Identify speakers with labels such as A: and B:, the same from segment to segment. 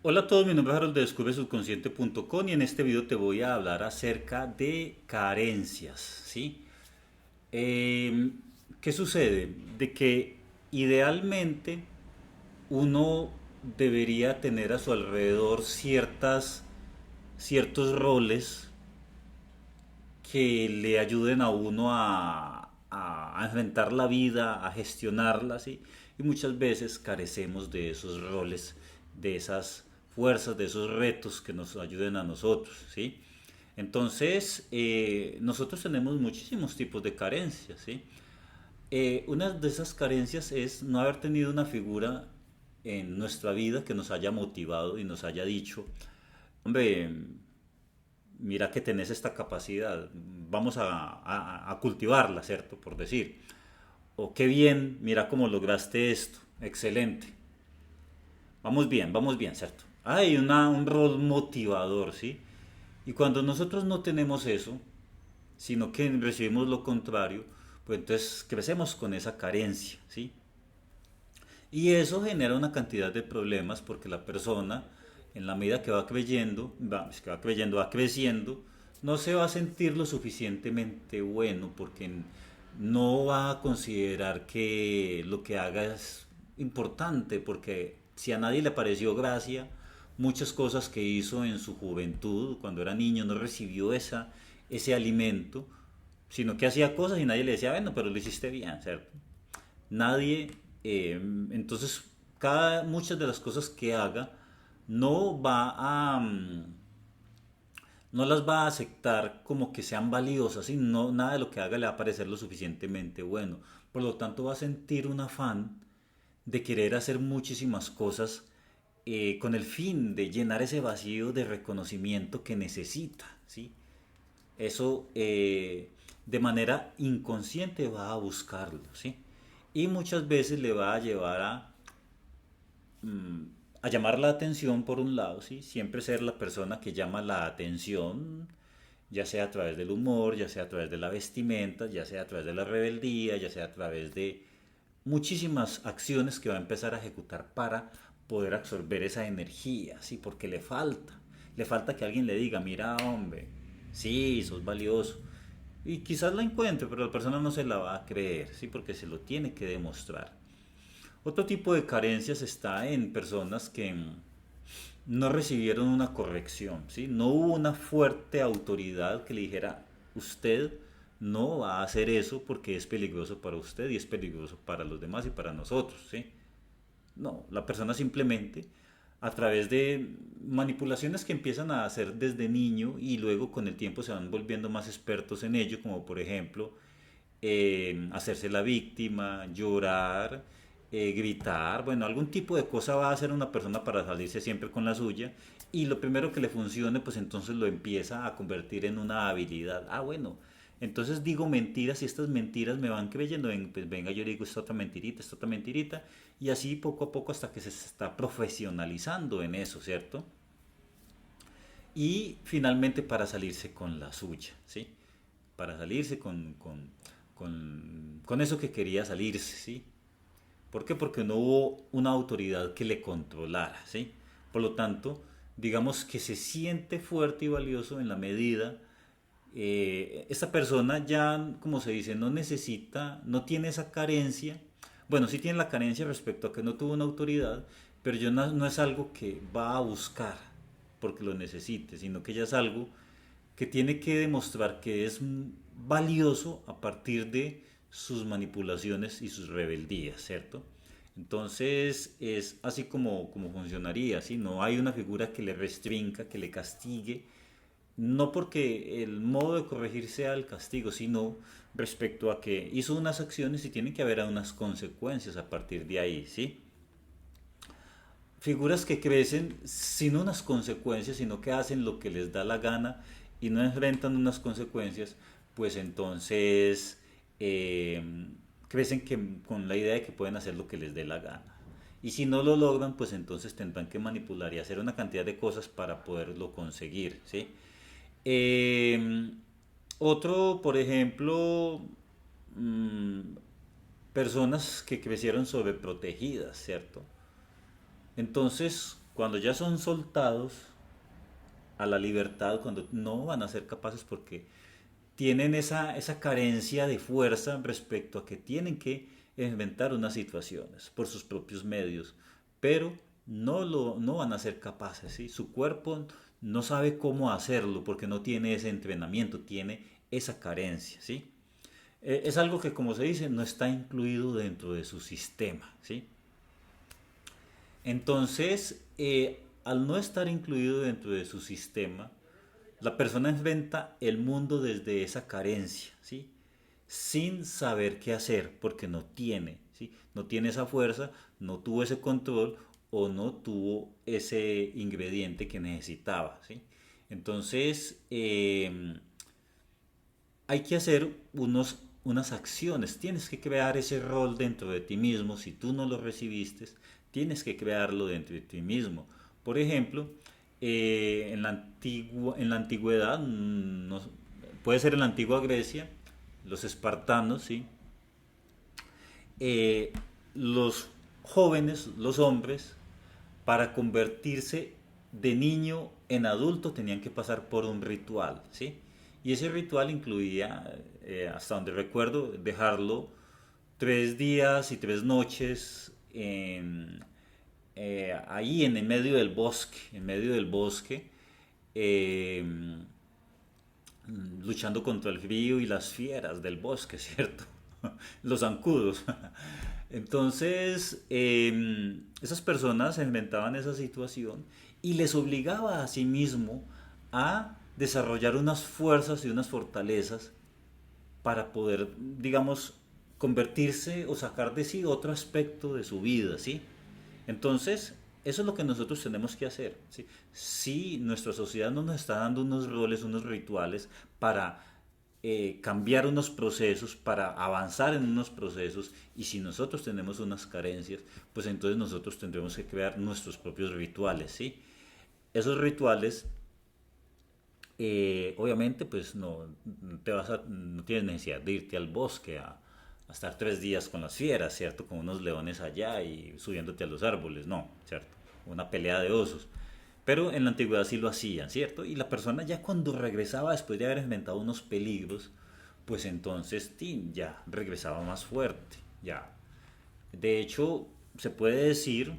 A: Hola a todos, mi nombre es Harold de DescubreSubconsciente.com y en este video te voy a hablar acerca de carencias, ¿sí? Eh, ¿Qué sucede? De que idealmente uno debería tener a su alrededor ciertos roles que le ayuden a uno a enfrentar la vida, a gestionarla, ¿sí? Y muchas veces carecemos de esos roles, de esas fuerzas, de esos retos que nos ayuden a nosotros, ¿sí? Entonces, nosotros tenemos muchísimos tipos de carencias, ¿sí? Una de esas carencias es no haber tenido una figura en nuestra vida que nos haya motivado y nos haya dicho, hombre, mira que tenés esta capacidad, vamos a cultivarla, ¿cierto? Por decir. O qué bien, mira cómo lograste esto, excelente. Vamos bien, ¿cierto? Hay un rol motivador, ¿sí? Y cuando nosotros no tenemos eso, sino que recibimos lo contrario, pues entonces crecemos con esa carencia, ¿sí? Y eso genera una cantidad de problemas porque la persona, en la medida que va creyendo, va creciendo, no se va a sentir lo suficientemente bueno porque no va a considerar que lo que haga es importante, porque si a nadie le pareció gracia, muchas cosas que hizo en su juventud, cuando era niño, no recibió ese alimento, sino que hacía cosas y nadie le decía, bueno, pero lo hiciste bien, ¿cierto? Nadie, entonces, muchas de las cosas que haga no va no las va a aceptar como que sean valiosas y no, nada de lo que haga le va a parecer lo suficientemente bueno. Por lo tanto, va a sentir un afán de querer hacer muchísimas cosas con el fin de llenar ese vacío de reconocimiento que necesita, ¿sí? Eso de manera inconsciente va a buscarlo, ¿sí? Y muchas veces le va a llevar a llamar la atención por un lado, ¿sí? Siempre ser la persona que llama la atención, ya sea a través del humor, ya sea a través de la vestimenta, ya sea a través de la rebeldía, ya sea a través de muchísimas acciones que va a empezar a ejecutar para poder absorber esa energía, ¿sí? Porque le falta que alguien le diga, mira, hombre, sí, sos valioso. Y quizás la encuentre, pero la persona no se la va a creer, ¿sí? Porque se lo tiene que demostrar. Otro tipo de carencias está en personas que no recibieron una corrección, ¿sí? No hubo una fuerte autoridad que le dijera, usted no va a hacer eso porque es peligroso para usted y es peligroso para los demás y para nosotros, ¿sí? No, la persona simplemente a través de manipulaciones que empiezan a hacer desde niño y luego con el tiempo se van volviendo más expertos en ello, como por ejemplo hacerse la víctima, llorar, gritar, bueno, algún tipo de cosa va a hacer una persona para salirse siempre con la suya y lo primero que le funcione, pues entonces lo empieza a convertir en una habilidad. Ah, bueno, entonces digo mentiras y estas mentiras me van creyendo, pues venga, yo digo esta otra mentirita y así poco a poco hasta que se está profesionalizando en eso, ¿cierto? Y finalmente para salirse con la suya, ¿sí? Para salirse con eso que quería salirse, ¿sí? ¿Por qué? Porque no hubo una autoridad que le controlara, ¿sí? Por lo tanto, digamos que se siente fuerte y valioso en la medida, esta persona ya, como se dice, no necesita, no tiene esa carencia, bueno, sí tiene la carencia respecto a que no tuvo una autoridad, pero ya no es algo que va a buscar porque lo necesite, sino que ya es algo que tiene que demostrar que es valioso a partir de sus manipulaciones y sus rebeldías, ¿cierto? Entonces es así como funcionaría, ¿sí? No hay una figura que le restrinja, que le castigue, no porque el modo de corregir sea el castigo, sino respecto a que hizo unas acciones y tiene que haber unas consecuencias a partir de ahí, ¿sí? Figuras que crecen sin unas consecuencias, sino que hacen lo que les da la gana y no enfrentan unas consecuencias, pues entonces eh, crecen con la idea de que pueden hacer lo que les dé la gana. Y si no lo logran, pues entonces tendrán que manipular y hacer una cantidad de cosas para poderlo conseguir, ¿sí? Eh, Otro, por ejemplo, mm, personas que crecieron sobreprotegidas, ¿cierto? Entonces, Cuando ya son soltados a la libertad, cuando no van a ser capaces porque tienen esa carencia de fuerza respecto a que tienen que inventar unas situaciones por sus propios medios, pero no van a ser capaces, ¿sí? Su cuerpo no sabe cómo hacerlo porque no tiene ese entrenamiento, tiene esa carencia, ¿sí? Es algo que, como se dice, no está incluido dentro de su sistema, ¿sí? Entonces, al no estar incluido dentro de su sistema, la persona enfrenta el mundo desde esa carencia, ¿sí? Sin saber qué hacer, porque no tiene, ¿sí? No tiene esa fuerza, no tuvo ese control o no tuvo ese ingrediente que necesitaba, ¿sí? Entonces, hay que hacer unas acciones, tienes que crear ese rol dentro de ti mismo, si tú no lo recibiste, tienes que crearlo dentro de ti mismo. Por ejemplo, en la antigüedad, puede ser en la antigua Grecia, los espartanos, ¿sí? Eh, los jóvenes, los hombres, para convertirse de niño en adulto tenían que pasar por un ritual, ¿sí? Y ese ritual incluía, hasta donde recuerdo, dejarlo 3 días y 3 noches ahí en el medio del bosque, eh, luchando contra el frío y las fieras del bosque, ¿cierto? Los zancudos. Entonces, esas personas inventaban esa situación y les obligaba a sí mismo a desarrollar unas fuerzas y unas fortalezas para poder, digamos, convertirse o sacar de sí otro aspecto de su vida, ¿sí? Entonces, eso es lo que nosotros tenemos que hacer, ¿sí? Si nuestra sociedad no nos está dando unos roles, unos rituales para cambiar unos procesos, para avanzar en unos procesos, y si nosotros tenemos unas carencias, pues entonces nosotros tendremos que crear nuestros propios rituales, ¿sí? Esos rituales obviamente, pues no tienes necesidad de irte al bosque a estar 3 días con las fieras, ¿cierto? Con unos leones allá y subiéndote a los árboles, no, ¿cierto? Una pelea de osos. Pero en la antigüedad sí lo hacían, ¿cierto? Y la persona ya cuando regresaba después de haber inventado unos peligros, pues entonces tin, ya regresaba más fuerte, ya. De hecho, se puede decir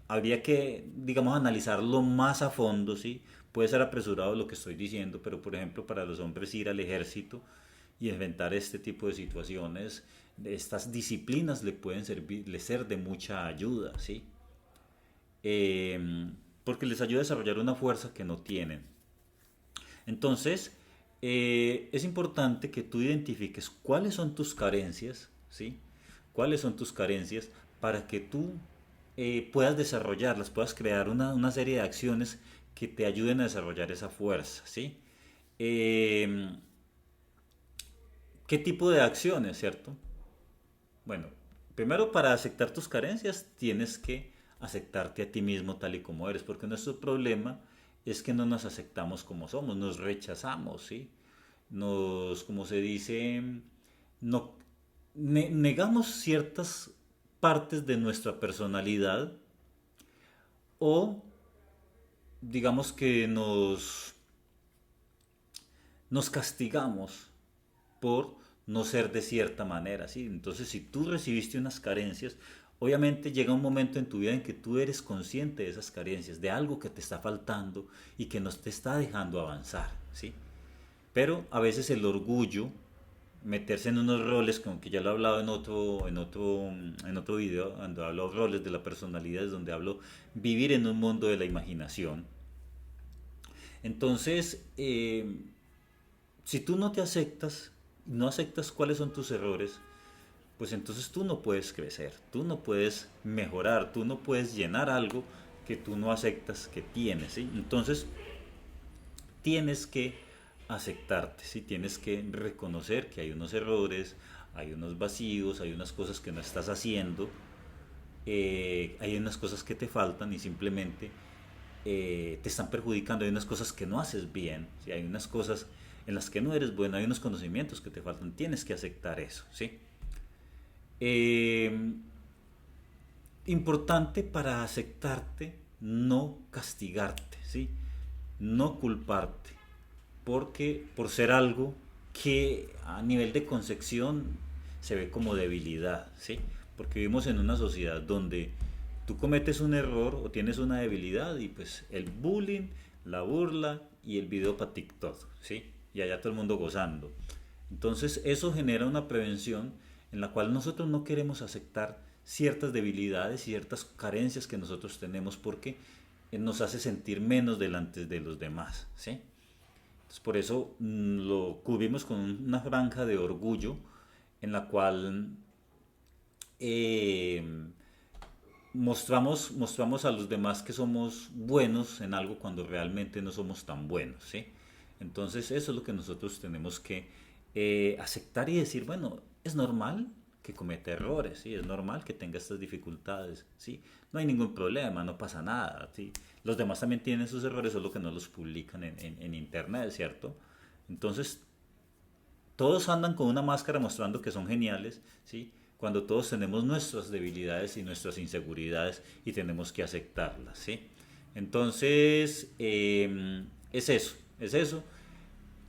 A: habría que, digamos, analizarlo más a fondo, ¿sí? Puede ser apresurado lo que estoy diciendo, pero por ejemplo, para los hombres ir al ejército y enfrentar este tipo de situaciones, estas disciplinas le pueden servir, le ser de mucha ayuda, ¿sí? Eh, Porque les ayuda a desarrollar una fuerza que no tienen. Entonces, es importante que tú identifiques cuáles son tus carencias, ¿sí? Cuáles son tus carencias para que tú puedas desarrollarlas, puedas crear una serie de acciones que te ayuden a desarrollar esa fuerza, ¿sí? Eh, ¿Qué tipo de acciones, cierto? Bueno, primero para aceptar tus carencias tienes que aceptarte a ti mismo tal y como eres, porque nuestro problema es que no nos aceptamos como somos, nos rechazamos, ¿sí? Como se dice, no, negamos ciertas partes de nuestra personalidad o digamos que nos castigamos por no ser de cierta manera, ¿sí? Entonces, si tú recibiste unas carencias, obviamente llega un momento en tu vida en que tú eres consciente de esas carencias, de algo que te está faltando y que no te está dejando avanzar, ¿sí? Pero a veces el orgullo, meterse en unos roles, como que ya lo he hablado en otro video, donde hablo roles de la personalidad, es donde hablo vivir en un mundo de la imaginación. Entonces, si tú no te aceptas, no aceptas cuáles son tus errores, pues entonces tú no puedes crecer, tú no puedes mejorar, tú no puedes llenar algo que tú no aceptas que tienes, ¿sí? Entonces tienes que aceptarte, ¿sí? Tienes que reconocer que hay unos errores, hay unos vacíos, hay unas cosas que no estás haciendo, hay unas cosas que te faltan y simplemente te están perjudicando, hay unas cosas que no haces bien, ¿sí? Hay unas cosas en las que no eres bueno, hay unos conocimientos que te faltan, tienes que aceptar eso, ¿sí? Eh, Importante para aceptarte, no castigarte, ¿sí? No culparte, porque por ser algo que a nivel de concepción se ve como debilidad, ¿sí? Porque vivimos en una sociedad donde tú cometes un error o tienes una debilidad y pues el bullying, la burla y el video para TikTok, ¿sí? Y allá todo el mundo gozando. Entonces eso genera una prevención en la cual nosotros no queremos aceptar ciertas debilidades y ciertas carencias que nosotros tenemos porque nos hace sentir menos delante de los demás, ¿sí? Entonces, por eso lo cubrimos con una franja de orgullo en la cual eh, mostramos a los demás que somos buenos en algo cuando realmente no somos tan buenos, ¿sí? Entonces eso es lo que nosotros tenemos que aceptar y decir, bueno, es normal que cometa errores, ¿sí? Es normal que tenga estas dificultades, ¿sí? No hay ningún problema, no pasa nada, ¿sí? Los demás también tienen sus errores, solo que no los publican en internet, ¿cierto? Entonces todos andan con una máscara mostrando que son geniales, ¿sí? Cuando todos tenemos nuestras debilidades y nuestras inseguridades y tenemos que aceptarlas, ¿sí? Entonces, es eso, es eso.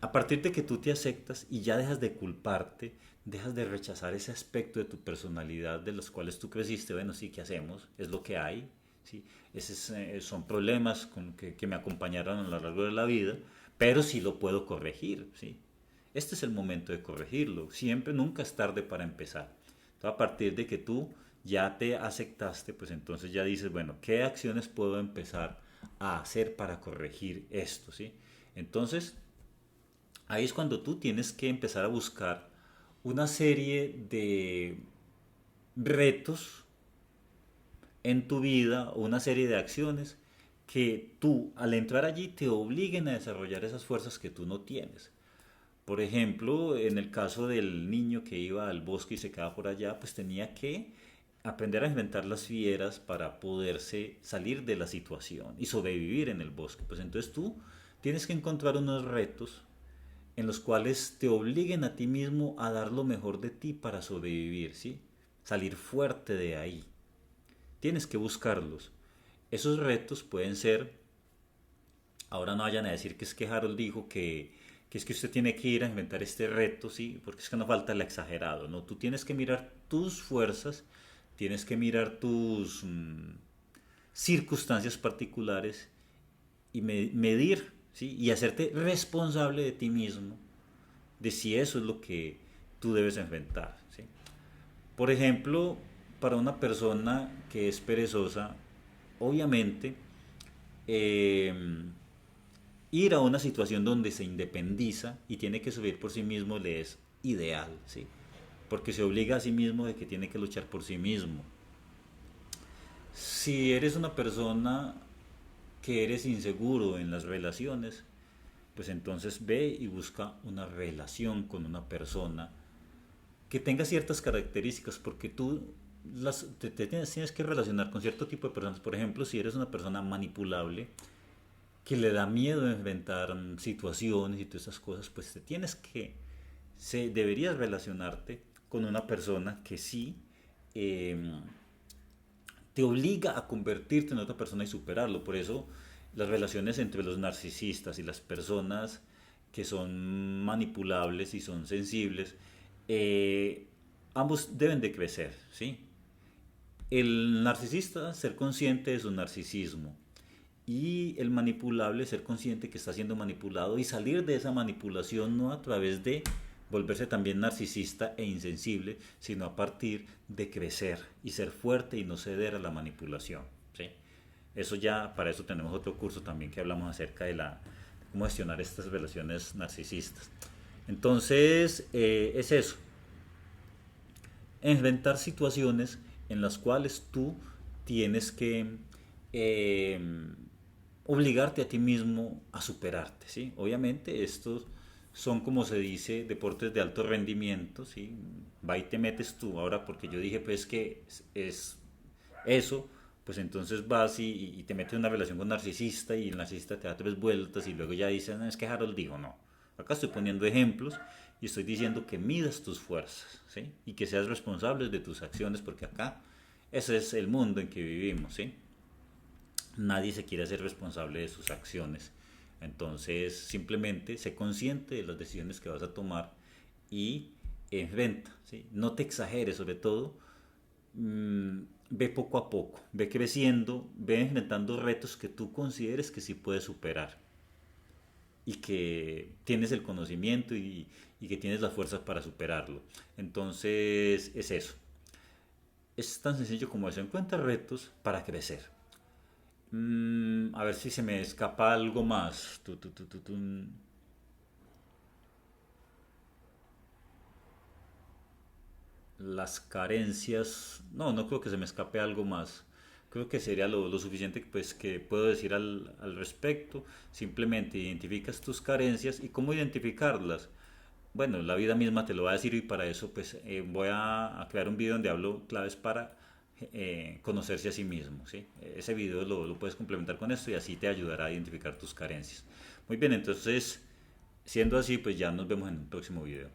A: A partir de que tú te aceptas y ya dejas de culparte, dejas de rechazar ese aspecto de tu personalidad de los cuales tú creciste, bueno, sí, ¿qué hacemos? Es lo que hay, ¿sí? Esos son problemas que me acompañaron a lo largo de la vida, pero sí lo puedo corregir, ¿sí? Este es el momento de corregirlo. Siempre, nunca es tarde para empezar. Entonces, a partir de que tú ya te aceptaste, pues entonces ya dices, bueno, ¿qué acciones puedo empezar a hacer para corregir esto? ¿Sí? Entonces, ahí es cuando tú tienes que empezar a buscar una serie de retos en tu vida, una serie de acciones que tú al entrar allí te obliguen a desarrollar esas fuerzas que tú no tienes. Por ejemplo, en el caso del niño que iba al bosque y se quedaba por allá, pues tenía que aprender a enfrentar las fieras para poderse salir de la situación y sobrevivir en el bosque. Pues entonces tú tienes que encontrar unos retos en los cuales te obliguen a ti mismo a dar lo mejor de ti para sobrevivir, ¿sí? Salir fuerte de ahí. Tienes que buscarlos. Esos retos pueden ser, ahora no vayan a decir que es que Harold dijo que es que usted tiene que ir a inventar este reto, ¿sí? Porque es que no falta el exagerado, ¿no? Tú tienes que mirar tus fuerzas, tienes que mirar tus circunstancias particulares y medir, ¿sí? Y hacerte responsable de ti mismo, de si eso es lo que tú debes enfrentar, ¿sí? Por ejemplo, para una persona que es perezosa, obviamente, eh, ir a una situación donde se independiza y tiene que subir por sí mismo le es ideal, ¿sí? Porque se obliga a sí mismo de que tiene que luchar por sí mismo. Si eres una persona que eres inseguro en las relaciones, pues entonces ve y busca una relación con una persona que tenga ciertas características, porque tú tienes que relacionar con cierto tipo de personas. Por ejemplo, si eres una persona manipulable, que le da miedo enfrentar situaciones y todas esas cosas, pues te tienes que, deberías relacionarte con una persona que sí eh, te obliga a convertirte en otra persona y superarlo. Por eso las relaciones entre los narcisistas y las personas que son manipulables y son sensibles, ambos deben de crecer, ¿sí? El narcisista ser consciente de su narcisismo y el manipulable ser consciente que está siendo manipulado y salir de esa manipulación no a través de volverse también narcisista e insensible, sino a partir de crecer y ser fuerte y no ceder a la manipulación, ¿sí? Eso ya, para eso tenemos otro curso también que hablamos acerca de cómo gestionar estas relaciones narcisistas. Entonces, es eso, enfrentar situaciones en las cuales tú tienes que eh, obligarte a ti mismo a superarte, ¿sí? Obviamente estos son, como se dice, deportes de alto rendimiento, ¿sí? Va y te metes tú. Ahora, porque yo dije pues que es eso, pues entonces vas y te metes en una relación con un narcisista y el narcisista te da tres vueltas y luego ya dicen, es que Harold dijo, no. Acá estoy poniendo ejemplos y estoy diciendo que midas tus fuerzas, ¿sí? Y que seas responsable de tus acciones, porque acá ese es el mundo en que vivimos, ¿sí? Nadie se quiere hacer responsable de sus acciones. Entonces, simplemente sé consciente de las decisiones que vas a tomar y enfrenta, ¿sí? No te exageres, sobre todo, ve poco a poco, ve creciendo, ve enfrentando retos que tú consideres que sí puedes superar y que tienes el conocimiento y que tienes las fuerzas para superarlo. Entonces, es eso. Es tan sencillo como eso. Encuentra retos para crecer. A ver si se me escapa algo más. Las carencias. No, no creo que se me escape algo más. Creo que sería lo suficiente pues, que puedo decir al respecto. Simplemente identificas tus carencias y cómo identificarlas. Bueno, la vida misma te lo va a decir y para eso pues voy a crear un video donde hablo claves para conocerse a sí mismo, ¿sí? Ese video lo puedes complementar con esto y así te ayudará a identificar tus carencias. Muy bien, entonces, siendo así, pues ya nos vemos en un próximo video.